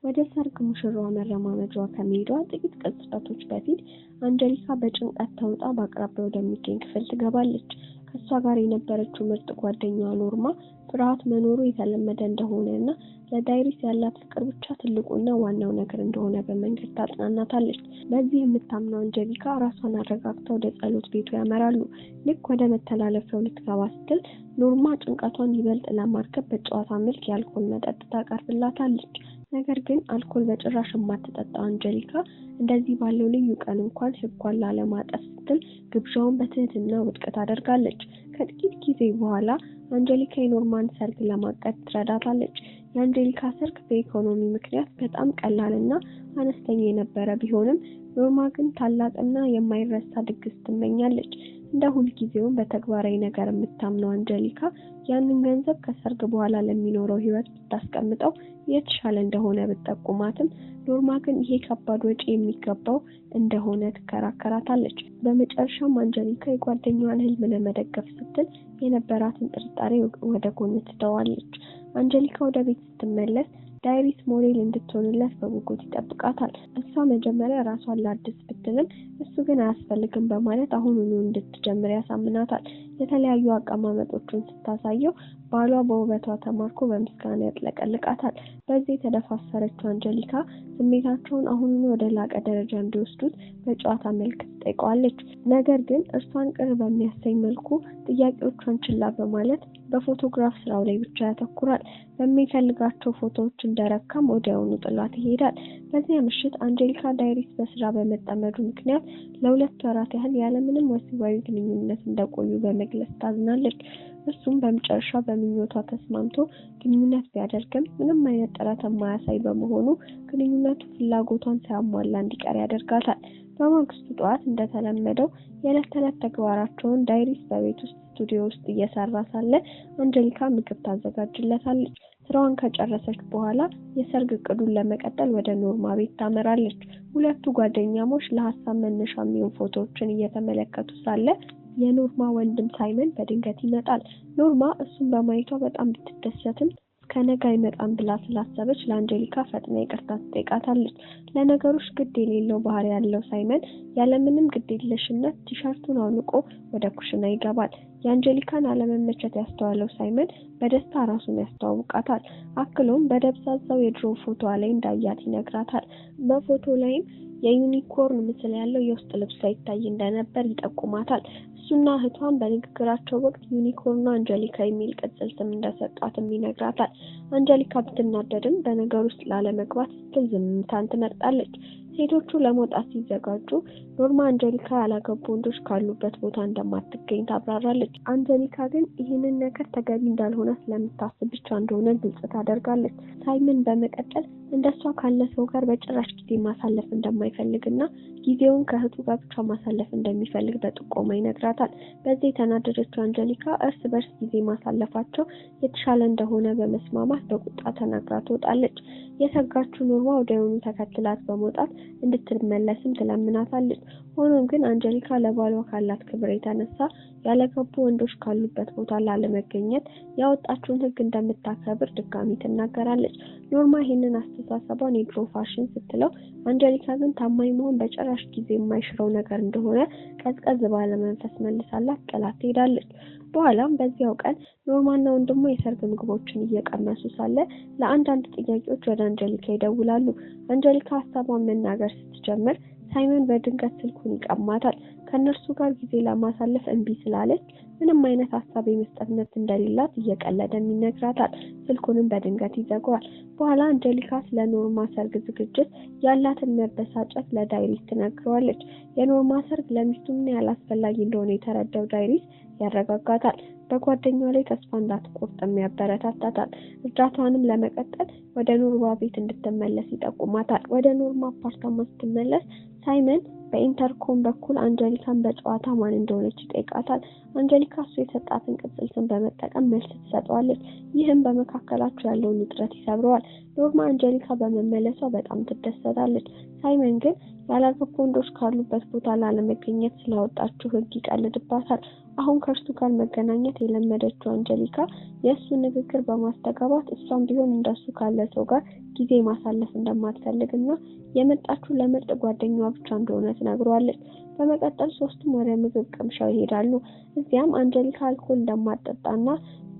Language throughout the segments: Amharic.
ወደ ሰርግ ሙሽራዋ መረማመጃዋ ከመሄዷ ጥቂት ቅጽበቶች በፊት አንጀሊካ በጭንቀት ተውጣ በአቅራቢያው ወደሚገኝ ክፍል ትገባለች። ከሷ ጋር የነበረችው ምርጥ ጓደኛዋ ኖርማ ፍርሃት መኖሩ የተለመደ እንደሆነና ለዳይሪስ ያላት ፍቅር ብቻ ትልቁና ዋናው ነገር እንደሆነ በመንገድ ታጽናናታለች። በዚህ የምታምነው አንጀሊካ ራሷን አረጋግታ ወደ ጸሎት ቤቱ ያመራሉ። ልክ ወደ መተላለፊያው ልትገባ ስትል ኖርማ ጭንቀቷን ይበልጥ ለማርገብ በጨዋታ መልክ የአልኮል መጠጥ ታቀርብላታለች። ነገር ግን አልኮል በጭራሽ የማትጠጣው አንጀሊካ እንደዚህ ባለው ልዩ ቀን እንኳን ሕጓን ላለማጠፍ ስትል ግብዣውን በትህትና ውድቅ ታደርጋለች። ከጥቂት ጊዜ በኋላ አንጀሊካ የኖርማን ሰርግ ለማቀድ ትረዳታለች። የአንጀሊካ ሰርግ በኢኮኖሚ ምክንያት በጣም ቀላልና አነስተኛ የነበረ ቢሆንም ኖርማ ግን ታላቅና የማይረሳ ድግስ ትመኛለች። እንደ ሁልጊዜውም በተግባራዊ ነገር የምታምነው አንጀሊካ ያንን ገንዘብ ከሰርግ በኋላ ለሚኖረው ሕይወት ብታስቀምጠው የተሻለ እንደሆነ ብትጠቁማትም ኖርማ ግን ይሄ ከባድ ወጪ የሚገባው እንደሆነ ትከራከራታለች። በመጨረሻም አንጀሊካ የጓደኛዋን ህልም ለመደገፍ ስትል የነበራትን ጥርጣሬ ወደ ጎን ትተዋለች። አንጀሊካ ወደ ቤት ስትመለስ ዳይሪስ ሞዴል እንድትሆንለት በጉጉት ይጠብቃታል። እሷ መጀመሪያ ራሷን ላድስ ብትልም እሱ ግን አያስፈልግም በማለት አሁኑኑ እንድትጀምር ያሳምናታል። የተለያዩ አቀማመጦችን ስታሳየው ባሏ በውበቷ ተማርኮ በምስጋና ያጥለቀልቃታል። በዚህ የተደፋፈረችው አንጀሊካ ስሜታቸውን አሁኑኑ ወደ ላቀ ደረጃ እንዲወስዱት በጨዋታ መልክ ትጠይቀዋለች። ነገር ግን እርሷን ቅር በሚያሰኝ መልኩ ጥያቄዎቿን ችላ በማለት በፎቶግራፍ ስራው ላይ ብቻ ያተኩራል። በሚፈልጋቸው ፎቶዎች እንደረካም ወዲያውኑ ጥሏት ይሄዳል። በዚያ ምሽት አንጀሊካ ዳይሪስ በስራ በመጠመዱ ምክንያት ለ2 ወራት ያህል ያለምንም ወሲባዊ ግንኙነት እንደቆዩ በመግለጽ ታዝናለች። እሱም በመጨረሻ በምኞቷ ተስማምቶ ግንኙነት ቢያደርግም ምንም አይነት ጥረት የማያሳይ በመሆኑ ግንኙነቱ ፍላጎቷን ሳያሟላ እንዲቀር ያደርጋታል። በማግስቱ ጠዋት እንደተለመደው የዕለት ተዕለት ተግባራቸውን ዳይሪስ በቤት ውስጥ ስቱዲዮ ውስጥ እየሰራ ሳለ አንጀሊካ ምግብ ታዘጋጅለታለች። ስራዋን ከጨረሰች በኋላ የሰርግ እቅዱን ለመቀጠል ወደ ኖርማ ቤት ታመራለች። ሁለቱ ጓደኛሞች ለሀሳብ መነሻ የሚሆኑ ፎቶዎችን እየተመለከቱ ሳለ የኖርማ ወንድም ሳይመን በድንገት ይመጣል። ኖርማ እሱን በማየቷ በጣም ብትደሰትም ከነጋ አይመጣም ብላ ስላሰበች ለአንጀሊካ ፈጥና ይቅርታ ትጠይቃታለች። ለነገሮች ግድ የሌለው ባህሪ ያለው ሳይመን ያለምንም ግዴለሽነት ቲሸርቱን አውልቆ ወደ ኩሽና ይገባል። የአንጀሊካን አለመመቸት ያስተዋለው ሳይመን በደስታ ራሱን ያስተዋውቃታል። አክሎም በደብዛዛው የድሮ ፎቶ ላይ እንዳያት ይነግራታል። በፎቶ ላይም የዩኒኮርን ምስል ያለው የውስጥ ልብሷ ይታይ እንደነበር ይጠቁማታል። እሱና እህቷን በንግግራቸው ወቅት ዩኒኮርንና አንጀሊካ የሚል ቅጽል ስም እንደሰጧትም ይነግራታል። አንጀሊካ ብትናደድም በነገር ውስጥ ላለመግባት ስትል ዝምታን ትመርጣለች። ሴቶቹ ለመውጣት ሲዘጋጁ ኖርማ አንጀሊካ ያላገቡ ወንዶች ካሉበት ቦታ እንደማትገኝ ታብራራለች። አንጀሊካ ግን ይህንን ነገር ተገቢ እንዳልሆነ ስለምታስብ ብቻ እንደሆነ ግልጽ ታደርጋለች። ሳይመን በመቀጠል እንደሷ ካለ ሰው ጋር በጭራሽ ጊዜ ማሳለፍ እንደማይፈልግና ጊዜውን ከእህቱ ጋር ብቻ ማሳለፍ እንደሚፈልግ በጥቆማ ይነግራታል። በዚህ የተናደደችው አንጀሊካ እርስ በርስ ጊዜ ማሳለፋቸው የተሻለ እንደሆነ በመስማማት በቁጣ ተናግራ ትወጣለች። የሰጋችው ኖርማ ወዲያውኑ ተከትላት በመውጣት እንድትመለስም ትለምናታለች። ሆኖም ግን አንጀሊካ ለባሏ ካላት ክብር የተነሳ ያለገቡ ወንዶች ካሉበት ቦታ ላለመገኘት ያወጣችውን ሕግ እንደምታከብር ድጋሚ ትናገራለች። ኖርማ ይህንን አስተሳሰቧን የድሮ ፋሽን ስትለው፣ አንጀሊካ ግን ታማኝ መሆን በጭራሽ ጊዜ የማይሽረው ነገር እንደሆነ ቀዝቀዝ ባለ መንፈስ መልሳላት ጥላት ትሄዳለች። በኋላም በዚያው ቀን ኖርማና ወንድሟ የሰርግ ምግቦችን እየቀመሱ ሳለ ለአንዳንድ ጥያቄዎች ወደ አንጀሊካ ይደውላሉ። አንጀሊካ ሀሳቧን መናገር ስትጀምር ሳይመን በድንገት ስልኩን ይቀማታል። ከነርሱ ጋር ጊዜ ለማሳለፍ እምቢ ስላለች ምንም አይነት ሀሳብ የመስጠት መብት እንደሌላት እየቀለደም ይነግራታል። ስልኩንም በድንገት ይዘጋዋል። በኋላ አንጀሊካ ስለ ኖርማ ሰርግ ዝግጅት ያላትን መበሳጨት ለዳይሪስ ትነግረዋለች። የኖርማ ሰርግ ለሚስቱ ምን ያህል አስፈላጊ እንደሆነ የተረዳው ዳይሪስ ያረጋጋታል። በጓደኛዋ ላይ ተስፋ እንዳትቆርጥም ያበረታታታል። እርዳታዋንም ለመቀጠል ወደ ኖርማ ቤት እንድትመለስ ይጠቁማታል። ወደ ኖርማ አፓርታማ ስትመለስ ሳይመን በኢንተርኮም በኩል አንጀሊካን በጨዋታ ማን እንደሆነች ይጠይቃታል። አንጀሊካ እሱ የሰጣትን ቅጽል ስም በመጠቀም መልስ ትሰጠዋለች። ይህም በመካከላቸው ያለውን ውጥረት ይሰብረዋል። ኖርማ አንጀሊካ በመመለሷ በጣም ትደሰታለች። ሳይመን ግን ያላገቡ ወንዶች ካሉበት ቦታ ላለመገኘት ስላወጣችው ሕግ ይቀልድባታል። አሁን ከእርሱ ጋር መገናኘት የለመደችው አንጀሊካ የእሱ ንግግር በማስተጋባት እሷም ቢሆን እንደሱ ካለ ሰው ጋር ጊዜ ማሳለፍ እንደማትፈልግና የመጣችው ለምርጥ ጓደኛዋ ብቻ እንደሆነ ትነግረዋለች። በመቀጠል ሶስቱም ወደ ምግብ ቅምሻው ይሄዳሉ። እዚያም አንጀሊካ አልኮል እንደማትጠጣና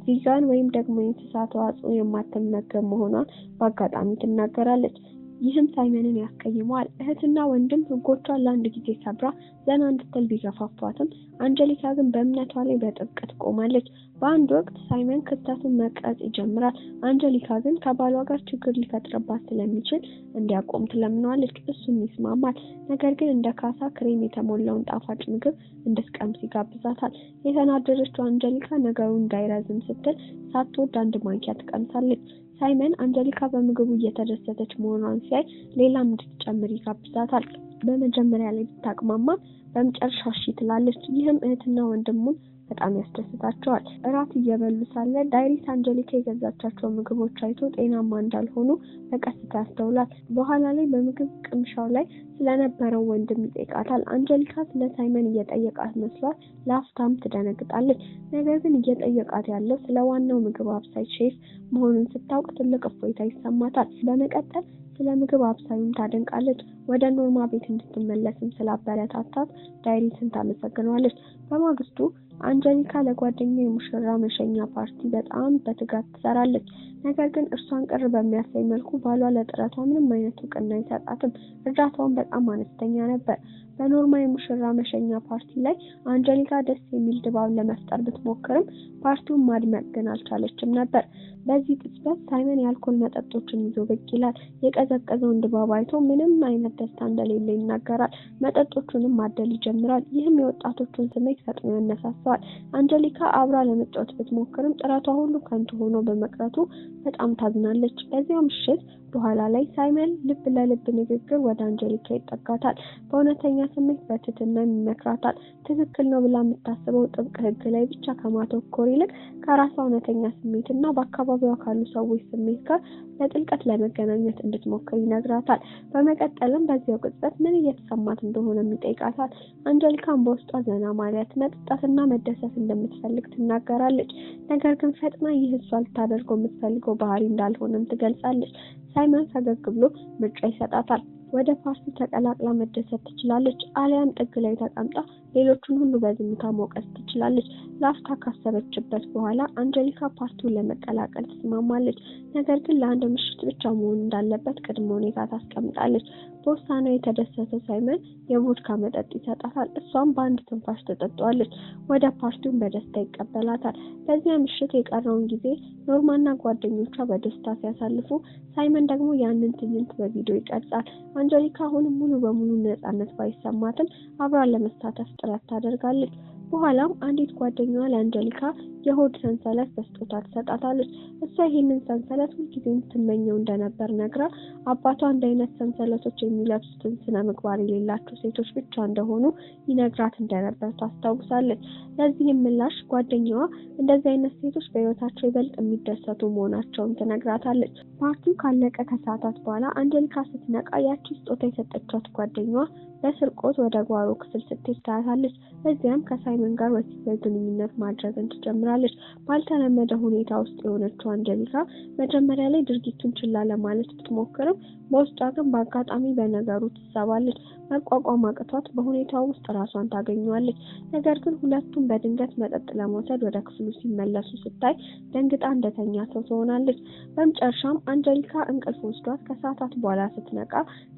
ቪጋን ወይም ደግሞ የእንስሳት ተዋጽኦ የማትመገብ መሆኗን በአጋጣሚ ትናገራለች። ይህም ሳይመንን ያስቀይመዋል። እህትና ወንድም ህጎቿን ለአንድ ጊዜ ሰብራ ዘና እንድትል ቢገፋፏትም አንጀሊካ ግን በእምነቷ ላይ በጥብቅ ትቆማለች። በአንድ ወቅት ሳይመን ክስተቱን መቅረጽ ይጀምራል። አንጀሊካ ግን ከባሏ ጋር ችግር ሊፈጥርባት ስለሚችል እንዲያቆም ትለምነዋለች። እሱም ይስማማል። ነገር ግን እንደ ካሳ ክሬም የተሞላውን ጣፋጭ ምግብ እንድትቀምስ ይጋብዛታል። የተናደደችው አንጀሊካ ነገሩን እንዳይረዝም ስትል ሳትወድ አንድ ማንኪያ ትቀምሳለች። ሳይመን አንጀሊካ በምግቡ እየተደሰተች መሆኗን ሲያይ ሌላም እንድትጨምር ይጋብዛታል። በመጀመሪያ ላይ ብታቅማማም በመጨረሻ እሺ ትላለች። ይህም እህትና ወንድሙን በጣም ያስደስታቸዋል። እራት እየበሉ ሳለ ዳይሪስ አንጀሊካ የገዛቻቸው ምግቦች አይቶ ጤናማ እንዳልሆኑ በቀስታ ያስተውላል። በኋላ ላይ በምግብ ቅምሻው ላይ ስለነበረው ወንድም ይጠይቃታል። አንጀሊካ ስለ ሳይመን እየጠየቃት መስሏት ለአፍታም ትደነግጣለች። ነገር ግን እየጠየቃት ያለው ስለ ዋናው ምግብ አብሳይ ሼፍ መሆኑን ስታውቅ ትልቅ እፎይታ ይሰማታል። በመቀጠል ስለ ምግብ አብሳዩም ታደንቃለች። ወደ ኖርማ ቤት እንድትመለስም ስላበረታታት ዳይሪስን ታመሰግነዋለች። በማግስቱ አንጀሊካ ለጓደኛ የሙሽራ መሸኛ ፓርቲ በጣም በትጋት ትሰራለች። ነገር ግን እርሷን ቅር በሚያሳይ መልኩ ባሏ ለጥረቷ ምንም አይነት እውቅና አይሰጣትም። እርዳታውን በጣም አነስተኛ ነበር። በኖርማ የሙሽራ መሸኛ ፓርቲ ላይ አንጀሊካ ደስ የሚል ድባብ ለመፍጠር ብትሞክርም ፓርቲውን ማድመቅ ግን አልቻለችም ነበር። በዚህ ቅጽበት ሳይመን የአልኮል መጠጦችን ይዞ ብቅ ይላል። የቀዘቀዘውን ድባብ አይቶ ምንም አይነት ደስታ እንደሌለ ይናገራል። መጠጦቹንም ማደል ይጀምራል። ይህም የወጣቶቹን ስሜት ፈጥኖ ያነሳሳዋል። አንጀሊካ አብራ ለመጫወት ብትሞክርም ጥረቷ ሁሉ ከንቱ ሆኖ በመቅረቱ በጣም ታዝናለች። በዚያው ምሽት በኋላ ላይ ሳይመን ልብ ለልብ ንግግር ወደ አንጀሊካ ይጠጋታል። በእውነተኛ ስሜት በትህትና ይመክራታል። ትክክል ነው ብላ የምታስበው ጥብቅ ሕግ ላይ ብቻ ከማተኮር ይልቅ ከራሷ እውነተኛ ስሜትና በአካባቢዋ ካሉ ሰዎች ስሜት ጋር በጥልቀት ለመገናኘት እንድትሞክር ይነግራታል። በመቀጠልም በዚያው ቅጽበት ምን እየተሰማት እንደሆነ ይጠይቃታል። አንጀሊካን በውስጧ ዘና ማለት፣ መጠጣትና መደሰት እንደምትፈልግ ትናገራለች። ነገር ግን ፈጥና ይህ እሷ ልታደርገው የምትፈልገው ባህሪ እንዳልሆነም ትገልጻለች። ሳይመን ፈገግ ብሎ ምርጫ ይሰጣታል። ወደ ፓርቲው ተቀላቅላ መደሰት ትችላለች፣ አሊያም ጥግ ላይ ተቀምጣ ሌሎቹን ሁሉ በዝምታ መውቀስ ትችላለች። ላፍታ ካሰበችበት በኋላ አንጀሊካ ፓርቲውን ለመቀላቀል ትስማማለች። ነገር ግን ለአንድ ምሽት ብቻ መሆን እንዳለበት ቅድመ ሁኔታ ታስቀምጣለች። በውሳኔው የተደሰተው ሳይመን የቮድካ መጠጥ ይሰጣታል። እሷም በአንድ ትንፋሽ ትጠጣዋለች። ወደ ፓርቲውን በደስታ ይቀበላታል። በዚያ ምሽት የቀረውን ጊዜ ኖርማና ጓደኞቿ በደስታ ሲያሳልፉ፣ ሳይመን ደግሞ ያንን ትዕይንት በቪዲዮ ይቀርጻል። አንጀሊካ አሁንም ሙሉ በሙሉ ነፃነት ባይሰማትም አብራ ለመሳተፍ ጥረት ታደርጋለች። በኋላም አንዲት ጓደኛዋ ለአንጀሊካ የሆድ ሰንሰለት በስጦታ ትሰጣታለች። እሷ ይህንን ሰንሰለት ሁልጊዜም ትመኘው እንደነበር ነግራ አባቷ እንደ አይነት ሰንሰለቶች የሚለብሱትን ስነ ምግባር የሌላቸው ሴቶች ብቻ እንደሆኑ ይነግራት እንደነበር ታስታውሳለች። ለዚህም ምላሽ ጓደኛዋ እንደዚህ አይነት ሴቶች በሕይወታቸው ይበልጥ የሚደሰቱ መሆናቸውን ትነግራታለች። ፓርቲው ካለቀ ከሰዓታት በኋላ አንጀሊካ ስትነቃ ያቺ ስጦታ የሰጠቻት ጓደኛዋ በስርቆት ወደ ጓሮ ክፍል ስትሄድ ታያታለች። በዚያም ከሳይመን ጋር ወሲባዊ ግንኙነት ማድረግን ትጀምራለች። ባልተለመደ ሁኔታ ውስጥ የሆነችው አንጀሊካ መጀመሪያ ላይ ድርጊቱን ችላ ለማለት ብትሞክርም በውስጧ ግን በአጋጣሚ በነገሩ ትሳባለች። መቋቋም አቅቷት በሁኔታው ውስጥ ራሷን ታገኘዋለች። ነገር ግን ሁለቱም በድንገት መጠጥ ለመውሰድ ወደ ክፍሉ ሲመለሱ ስታይ ደንግጣ እንደተኛ ሰው ትሆናለች። በመጨረሻም አንጀሊካ እንቅልፍ ወስዷት ከሰዓታት በኋላ ስትነቃ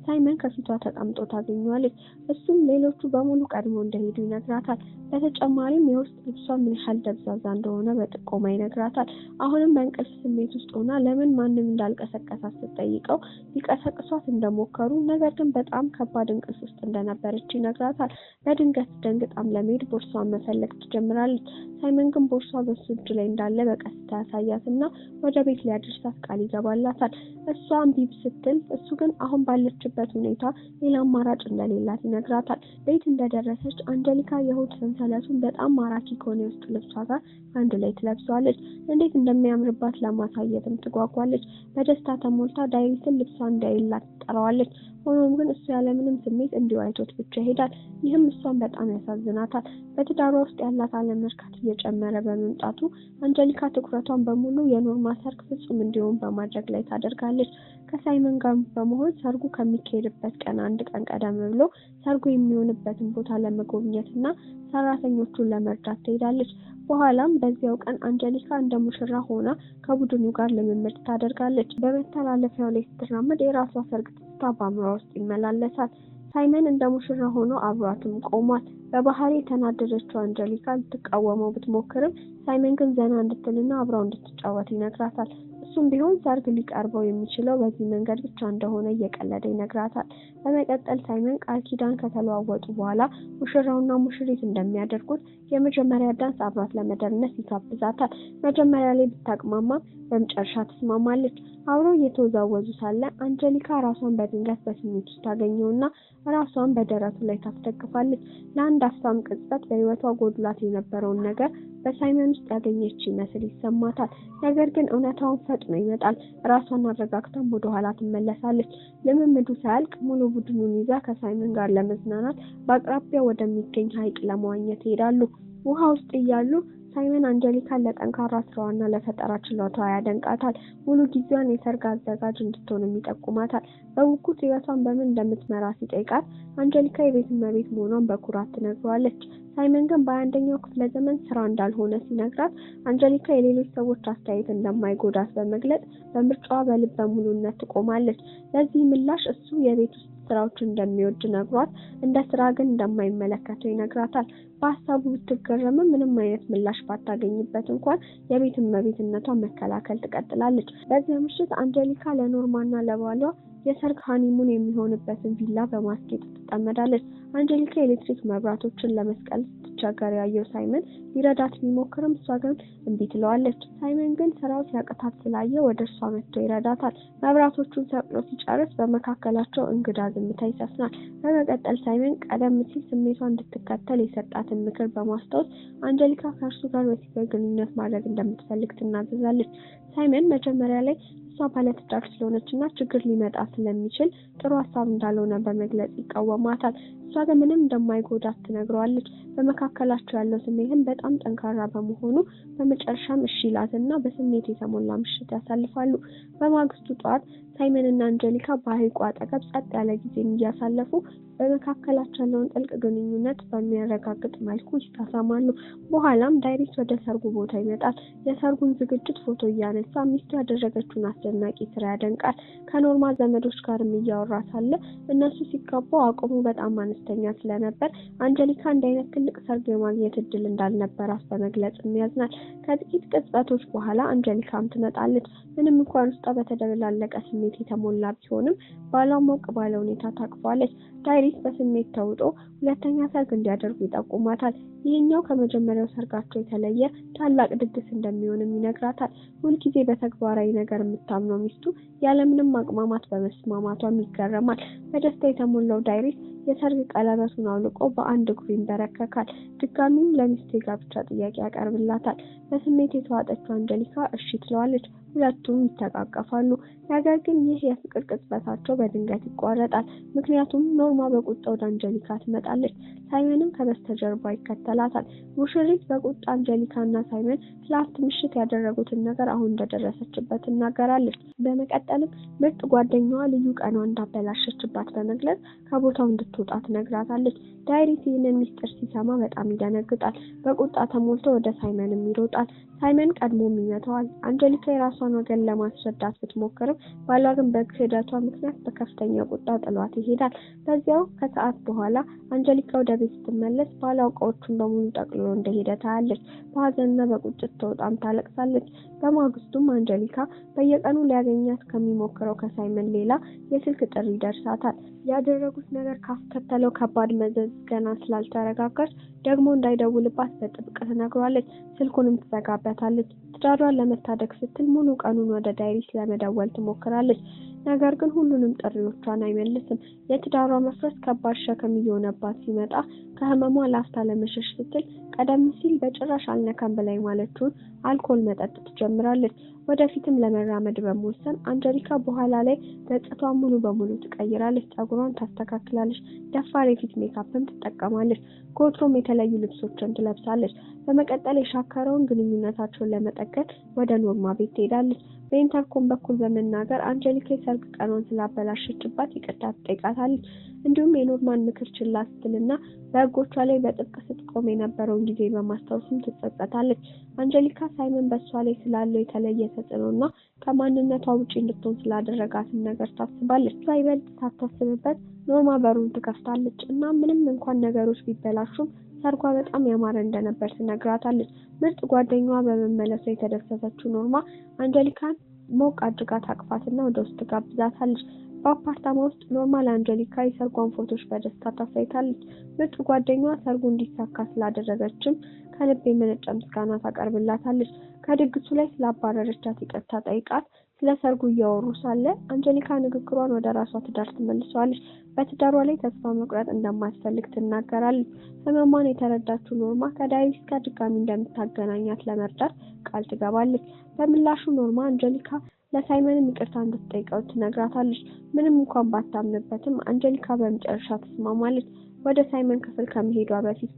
ሳይመን ከፊቷ ተቀምጦ ታገኘዋለች። እሱም ሌሎቹ በሙሉ ቀድሞ እንደሄዱ ይነግራታል። በተጨማሪም የውስጥ ልብሷ ምን ያህል ደብዛዛ እንደሆነ በጥቆማ ይነግራታል። አሁንም በእንቅልፍ ስሜት ውስጥ ሆና ለምን ማንም እንዳልቀሰቀሳት ስትጠይቀው ሊቀሰቅሷት እንደሞከሩ ነገር ግን በጣም ከባድ እንቅልፍ ውስጥ እንደነበረች ይነግራታል። በድንገት ደንግጣም ለመሄድ ቦርሳዋን መፈለግ ትጀምራለች። ሳይመን ግን ቦርሷ በሱ እጅ ላይ እንዳለ በቀስታ ያሳያትና ወደ ቤት ሊያደርሳት ቃል ይገባላታል። እሷ እምቢ ስትል እሱ ግን አሁን ባለችበት ሁኔታ ሌላ አማራጭ እንደሌላት ይነግራታል። ቤት እንደደረሰች አንጀሊካ የሆድ ሰንሰለቱን በጣም ማራኪ ከሆነ የውስጥ ልብሷ ጋር አንድ ላይ ትለብሰዋለች። እንዴት እንደሚያምርባት ለማሳየትም ትጓጓለች። በደስታ ተሞልታ ዳይሪስን ልብሷን እንደሌላት ትጠራዋለች። ሆኖም ግን እሱ ያለምንም ስሜት እንዲሁ አይቶት ብቻ ይሄዳል። ይህም እሷን በጣም ያሳዝናታል። በትዳሯ ውስጥ ያላት አለመርካት እየጨመረ በመምጣቱ አንጀሊካ ትኩረቷን በሙሉ የኖርማ ሰርግ ፍጹም እንዲሆን በማድረግ ላይ ታደርጋለች። ከሳይመን ጋር በመሆን ሰርጉ ከሚካሄድበት ቀን አንድ ቀን ቀደም ብሎ ሰርጉ የሚሆንበትን ቦታ ለመጎብኘትና ሰራተኞቹን ለመርዳት ትሄዳለች። በኋላም በዚያው ቀን አንጀሊካ እንደ ሙሽራ ሆና ከቡድኑ ጋር ልምምድ ታደርጋለች። በመተላለፊያው ላይ ስትራመድ የራሷ ሰርግ ትዝታ በአእምሯ ውስጥ ይመላለሳል። ሳይመን እንደ ሙሽራ ሆኖ አብሯትም ቆሟል። በባህሪ የተናደደችው አንጀሊካ ልትቃወመው ብትሞክርም ሳይመን ግን ዘና እንድትልና አብራው እንድትጫወት ይነግራታል። እሱም ቢሆን ሰርግ ሊቀርበው የሚችለው በዚህ መንገድ ብቻ እንደሆነ እየቀለደ ይነግራታል። በመቀጠል ሳይመን ቃል ኪዳን ከተለዋወጡ በኋላ ሙሽራውና ሙሽሪት እንደሚያደርጉት የመጀመሪያ ዳንስ አብራት ለመደነስ ይጋብዛታል። መጀመሪያ ላይ ብታቅማማም በመጨረሻ ትስማማለች። አብረው እየተወዛወዙ ሳለ አንጀሊካ ራሷን በድንገት በስሜት ውስጥ ታገኘውና ራሷን በደረቱ ላይ ታስደግፋለች። ለአንድ አፍታም ቅጽበት በህይወቷ ጎድሏት የነበረውን ነገር በሳይመን ውስጥ ያገኘች ይመስል ይሰማታል። ነገር ግን እውነታውን ፈጥኖ ይመጣል። ራሷን አረጋግታም ወደ ኋላ ትመለሳለች። ልምምዱ ሳያልቅ ሙሉ ቡድኑን ይዛ ከሳይመን ጋር ለመዝናናት በአቅራቢያው ወደሚገኝ ሐይቅ ለመዋኘት ይሄዳሉ። ውሃ ውስጥ እያሉ ሳይመን አንጀሊካን ለጠንካራ ስራዋና ለፈጠራ ችሎታዋ ያደንቃታል። ሙሉ ጊዜዋን የሰርግ አዘጋጅ እንድትሆንም ይጠቁማታል። በጉጉት ህይወቷን በምን እንደምትመራ ሲጠይቃት አንጀሊካ የቤት እመቤት መሆኗን በኩራት ትነግረዋለች። ሳይመን ግን በ21ኛው ክፍለ ዘመን ስራ እንዳልሆነ ሲነግራት አንጀሊካ የሌሎች ሰዎች አስተያየት እንደማይጎዳት በመግለጽ በምርጫዋ በልበ ሙሉነት ትቆማለች። ለዚህ ምላሽ እሱ የቤት ውስጥ ስራዎችን እንደሚወድ ነግሯት እንደ ስራ ግን እንደማይመለከተው ይነግራታል። በሀሳቡ ብትገረምም ምንም አይነት ምላሽ ባታገኝበት እንኳን የቤት እመቤትነቷን መከላከል ትቀጥላለች። በዚያ ምሽት አንጀሊካ ለኖርማና ለባሏ የሰርግ ሃኒሙን የሚሆንበትን ቪላ በማስጌጥ ትጠመዳለች። አንጀሊካ የኤሌክትሪክ መብራቶችን ለመስቀል ስትቸገር ያየው ሳይመን ሊረዳት ቢሞክርም እሷ ግን እምቢ ትለዋለች። ሳይመን ግን ስራው ሲያቅታት ስላየ ወደ እሷ መጥቶ ይረዳታል። መብራቶቹን ሰቅሎ ሲጨርስ በመካከላቸው እንግዳ ዝምታ ይሰፍናል። በመቀጠል ሳይመን ቀደም ሲል ስሜቷን እንድትከተል የሰጣትን ምክር በማስታወስ አንጀሊካ ከእርሱ ጋር ወሲባዊ ግንኙነት ማድረግ እንደምትፈልግ ትናዘዛለች። ሳይመን መጀመሪያ ላይ እሷ ባለትዳር ስለሆነችና ችግር ሊመጣ ስለሚችል ጥሩ ሀሳብ እንዳልሆነ በመግለጽ ይቃወማታል። እሷ ግን ምንም እንደማይጎዳት ትነግረዋለች። በመካከላቸው ያለው ስሜትም በጣም ጠንካራ በመሆኑ በመጨረሻም እሺ ይላትና በስሜት የተሞላ ምሽት ያሳልፋሉ። በማግስቱ ጠዋት ሳይመንና አንጀሊካ በሐይቁ አጠገብ ጸጥ ያለ ጊዜን እያሳለፉ በመካከላቸው ያለውን ጥልቅ ግንኙነት በሚያረጋግጥ መልኩ ይሳሳማሉ። በኋላም ዳይሬክት ወደ ሰርጉ ቦታ ይመጣል። የሰርጉን ዝግጅት ፎቶ እያነሳ ሚስቱ ያደረገችውን አስደናቂ ስራ ያደንቃል። ከኖርማ ዘመዶች ጋርም እያወራ ሳለ እነሱ ሲጋቡ አቅሙ በጣም አነስተኛ ስለነበር አንጀሊካ እንዲህ አይነት ትልቅ ሰርግ የማግኘት እድል እንዳልነበራት በመግለጽ ያዝናል። ከጥቂት ቅጽበቶች በኋላ አንጀሊካም ትመጣለች። ምንም እንኳን ውስጧ በተደበላለቀ ስሜት የተሞላ ቢሆንም ባሏ ሞቅ ባለ ሁኔታ ታቅፏለች። ዳይሪስ በስሜት ተውጦ ሁለተኛ ሰርግ እንዲያደርጉ ይጠቁማታል። ይህኛው ከመጀመሪያው ሰርጋቸው የተለየ ታላቅ ድግስ እንደሚሆንም ይነግራታል። ሁልጊዜ በተግባራዊ ነገር የምታምነው ሚስቱ ያለምንም ማቅማማት በመስማማቷም ይገረማል። በደስታ የተሞላው ዳይሪስ የሰርግ ቀለበቱን አውልቆ በአንድ እግሩ ይንበረከካል። ድጋሚም ለሚስቱ የጋብቻ ጥያቄ ያቀርብላታል። በስሜት የተዋጠችው አንጀሊካ እሺ ትለዋለች። ሁለቱም ይተቃቀፋሉ። ነገር ግን ይህ የፍቅር ቅጽበታቸው በድንገት ይቋረጣል። ምክንያቱም ኖርማ በቁጣ ወደ አንጀሊካ ትመጣለች። ሳይመንም ከበስተጀርባ ይከተላታል። ሙሽሪት በቁጣ አንጀሊካና ሳይመን ትላንት ምሽት ያደረጉትን ነገር አሁን እንደደረሰችበት ትናገራለች። በመቀጠልም ምርጥ ጓደኛዋ ልዩ ቀኗ እንዳበላሸችባት በመግለጽ ከቦታው እንድትወጣ ትነግራታለች። ዳይሪስ ይህንን ሚስጥር ሲሰማ በጣም ይደነግጣል። በቁጣ ተሞልቶ ወደ ሳይመንም ይሮጣል። ሳይመን ቀድሞም ይመታዋል። አንጀሊካ የራሷን ወገን ለማስረዳት ብትሞክርም ባሏ ግን በክህደቷ ምክንያት በከፍተኛ ቁጣ ጥሏት ይሄዳል። በዚያው ከሰዓት በኋላ አንጀሊካ ወደ ቤት ስትመለስ ባሏ እቃዎቹን በሙሉ ጠቅልሎ እንደሄደ ታያለች። በሀዘንና በቁጭት ተውጣም ታለቅሳለች። በማግስቱም አንጀሊካ በየቀኑ ሊያገኛት ከሚሞክረው ከሳይመን ሌላ የስልክ ጥሪ ይደርሳታል። ያደረጉት ነገር ካስከተለው ከባድ መዘዝ ገና ስላልተረጋጋች ደግሞ እንዳይደውልባት በጥብቅ ትነግሯለች። ስልኩንም ትዘጋበታለች። ትዳሯን ለመታደግ ስትል ሙሉ ቀኑን ወደ ዳይሪስ ለመደወል ትሞክራለች። ነገር ግን ሁሉንም ጥሪዎቿን አይመልስም። የትዳሯ መፍረስ ከባድ ሸክም እየሆነባት ሲመጣ ከህመሟ ላፍታ ለመሸሽ ስትል ቀደም ሲል በጭራሽ አልነካም ብላ ማለችውን አልኮል መጠጥ ትጀምራለች። ወደፊትም ለመራመድ በመወሰን አንጀሊካ በኋላ ላይ ገጽታዋን ሙሉ በሙሉ ትቀይራለች። ፀጉሯን ታስተካክላለች፣ ደፋር የፊት ሜካፕም ትጠቀማለች። ከወትሮም የተለዩ ልብሶችን ትለብሳለች። በመቀጠል የሻከረውን ግንኙነታቸውን ለመጠገን ወደ ኖርማ ቤት ትሄዳለች። በኢንተርኮም በኩል በመናገር አንጀሊካ የሰርግ ቀኗን ስላበላሸችባት ይቅርታ ትጠይቃታለች። እንዲሁም የኖርማን ምክር ችላ ስትልና በህጎቿ ላይ በጥብቅ ስትቆም የነበረውን ጊዜ በማስታወስም ትጸጸታለች። አንጀሊካ ሳይመን በሷ ላይ ስላለው የተለየ ተጽዕኖና ከማንነቷ ውጪ እንድትሆን ስላደረጋትም ነገር ታስባለች። እሷ ይበልጥ ሳታስብበት ኖርማ በሩን ትከፍታለች እና ምንም እንኳን ነገሮች ቢበላሹም ሰርጓ በጣም ያማረ እንደነበር ትነግራታለች። ምርጥ ጓደኛዋ በመመለሷ የተደሰተችው ኖርማ አንጀሊካን ሞቅ አድርጋ ታቅፋትና ወደ ውስጥ ጋብዛታለች። በአፓርታማ ውስጥ ኖርማ ለአንጀሊካ የሰርጓን ፎቶች በደስታ ታሳይታለች። ምርጥ ጓደኛዋ ሰርጉ እንዲሳካ ስላደረገችም ከልብ የመነጨ ምስጋና ታቀርብላታለች። ከድግሱ ላይ ስላባረረቻት ይቅርታ ጠይቃት ስለ ሰርጉ እያወሩ ሳለ አንጀሊካ ንግግሯን ወደ ራሷ ትዳር ትመልሰዋለች። በትዳሯ ላይ ተስፋ መቁረጥ እንደማትፈልግ ትናገራለች። ህመሟን የተረዳችው ኖርማ ከዳይሪስ ጋር ድጋሚ እንደምታገናኛት ለመርዳት ቃል ትገባለች። በምላሹ ኖርማ አንጀሊካ ለሳይመንም ይቅርታ እንድትጠይቀው ትነግራታለች። ምንም እንኳን ባታምንበትም አንጀሊካ በመጨረሻ ትስማማለች። ወደ ሳይመን ክፍል ከመሄዷ በፊት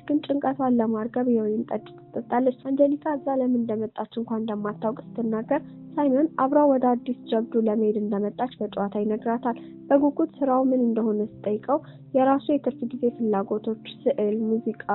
ግን ጭንቀቷን ለማርገብ የወይን ጠጅ ትጠጣለች። አንጀሊካ እዛ ለምን እንደመጣች እንኳን እንደማታውቅ ስትናገር ሳይመን አብራው ወደ አዲስ ጀብዱ ለመሄድ እንደመጣች በጨዋታ ይነግራታል። በጉጉት ስራው ምን እንደሆነ ስጠይቀው የራሱ የትርፍ ጊዜ ፍላጎቶች ስዕል፣ ሙዚቃ፣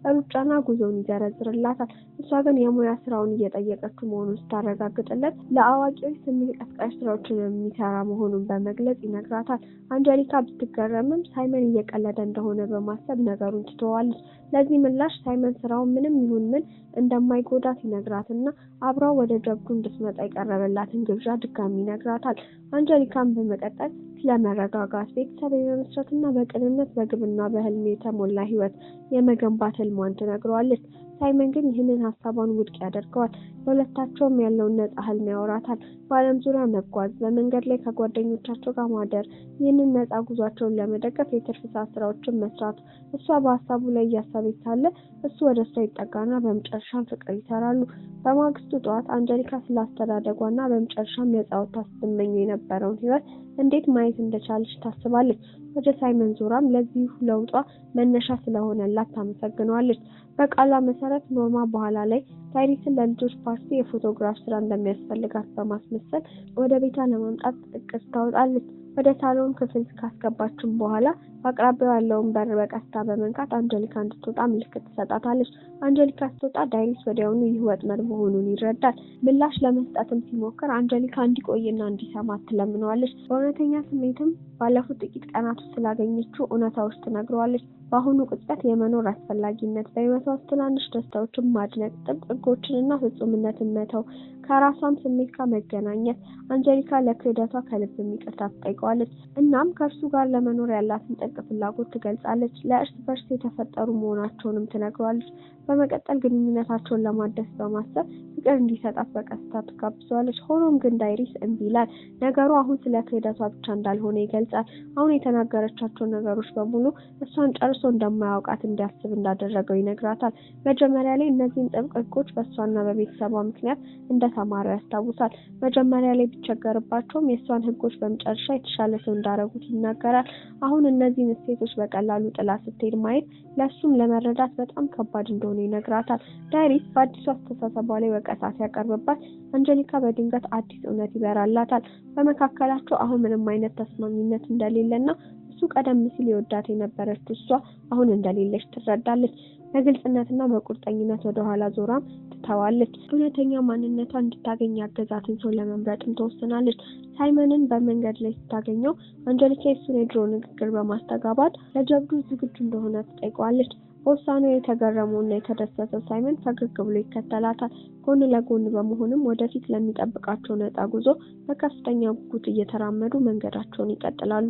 ሩጫና ጉዞን ይዘረዝርላታል። እሷ ግን የሙያ ስራውን እየጠየቀችው መሆኑን ስታረጋግጥለት ለአዋቂዎች ስሜት ቀስቃሽ ስራዎችን የሚሰራ መሆኑን በመግለጽ ይነግራታል። አንጀሊካ ብትገረምም ሳይመን እየቀለደ እንደሆነ በማሰብ ነገሩን ትተዋለች። ለዚህ ምላሽ ሳይመን ስራው ምንም ይሁን ምን እንደማይጎዳት ይነግራትና አብራው ወደ ጀብዱ እንድትመጣ የቀረበላትን ግብዣ ድጋሚ ይነግራታል። አንጀሊካን በመቀጠል ስለመረጋጋት፣ ቤተሰብ የመመስረትና በቅንነት በግብና በህልም የተሞላ ህይወት የመገንባት ህልሟን ትነግረዋለች። ሳይመን ግን ይህንን ሀሳቧን ውድቅ ያደርገዋል። በሁለታቸውም ያለውን ነፃ ህልም ያወራታል። በዓለም ዙሪያ መጓዝ፣ በመንገድ ላይ ከጓደኞቻቸው ጋር ማደር፣ ይህንን ነፃ ጉዟቸውን ለመደገፍ የትርፍ ሰዓት ስራዎችን መስራት። እሷ በሀሳቡ ላይ እያሰበች ሳለ እሱ ወደ እሷ ይጠጋና በመጨረሻም ፍቅር ይሰራሉ። በማግስቱ ጠዋት አንጀሊካ ስላስተዳደጓና በመጨረሻም ነፃ ወጥታ ስትመኘው የነበረውን ህይወት እንዴት ማየት እንደቻለች ታስባለች። ወደ ሳይመን ዞራም ለዚህ ለውጧ መነሻ ስለሆነላት ታመሰግነዋለች። በቃሏ መሰረት ኖርማ በኋላ ላይ ዳይሪስን ለልጆች ፓርቲ የፎቶግራፍ ስራ እንደሚያስፈልጋት በማስመሰል ወደ ቤቷ ለማምጣት እቅድ ታወጣለች። ወደ ሳሎን ክፍል ካስገባችም በኋላ በአቅራቢያው ያለውን በር በቀስታ በመንካት አንጀሊካ እንድትወጣ ምልክት ትሰጣታለች። አንጀሊካ ስትወጣ ዳይሪስ ወዲያውኑ ይህ ወጥመድ መሆኑን ይረዳል። ምላሽ ለመስጠትም ሲሞክር አንጀሊካ እንዲቆይና እንዲሰማት ትለምነዋለች። በእውነተኛ ስሜትም ባለፉት ጥቂት ቀናት ውስጥ ስላገኘችው እውነታዎች ትነግረዋለች። በአሁኑ ቅጽበት የመኖር አስፈላጊነት፣ በህይወቷ ውስጥ ትናንሽ ደስታዎችን ማድነቅ፣ ጥብቅ ህጎችንና ፍጹምነትን መተው፣ ከራሷም ስሜት ጋር መገናኘት። አንጀሊካ ለክህደቷ ከልብ ይቅርታ ትጠይቀዋለች። እናም ከእርሱ ጋር ለመኖር ያላትን ጥልቅ ፍላጎት ትገልጻለች። ለእርስ በርስ የተፈጠሩ መሆናቸውንም ትነግረዋለች። በመቀጠል ግንኙነታቸውን ለማደስ በማሰብ ፍቅር እንዲሰጣት በቀስታ ትጋብዘዋለች። ሆኖም ግን ዳይሪስ እምቢ ይላል። ነገሩ አሁን ስለ ክህደቷ ብቻ እንዳልሆነ ይገልጻል። አሁን የተናገረቻቸው ነገሮች በሙሉ እሷን ጨርሶ እንደማያውቃት እንዲያስብ እንዳደረገው ይነግራታል። መጀመሪያ ላይ እነዚህን ጥብቅ ህጎች በእሷና በቤተሰቧ ምክንያት እንደተማረው ያስታውሳል። መጀመሪያ ላይ ቢቸገርባቸውም የእሷን ህጎች በመጨረሻ የተሻለ ሰው እንዳረጉት ይናገራል። አሁን እነዚህን እሴቶች በቀላሉ ጥላ ስትሄድ ማየት ለእሱም ለመረዳት በጣም ከባድ እንደሆነ ይነግራታል። ዳይሪስ በአዲሱ አስተሳሰቧ ላይ ወቀሳ ሲያቀርብባት አንጀሊካ በድንገት አዲስ እውነት ይበራላታል። በመካከላቸው አሁን ምንም አይነት ተስማሚነት እንደሌለና እሱ ቀደም ሲል የወዳት የነበረች እሷ አሁን እንደሌለች ትረዳለች። በግልጽነትና በቁርጠኝነት ወደ ኋላ ዞራም ትተዋለች። እውነተኛ ማንነቷ እንድታገኝ ያገዛትን ሰው ለመምረጥም ትወስናለች። ሳይመንን በመንገድ ላይ ስታገኘው አንጀሊካ የሱን የድሮ ንግግር በማስተጋባት ለጀብዱ ዝግጁ እንደሆነ ትጠይቀዋለች። በውሳኔው የተገረመውና የተደሰተው ሳይመን ፈገግ ብሎ ይከተላታል። ጎን ለጎን በመሆንም ወደፊት ለሚጠብቃቸው ነፃ ጉዞ በከፍተኛ ጉጉት እየተራመዱ መንገዳቸውን ይቀጥላሉ።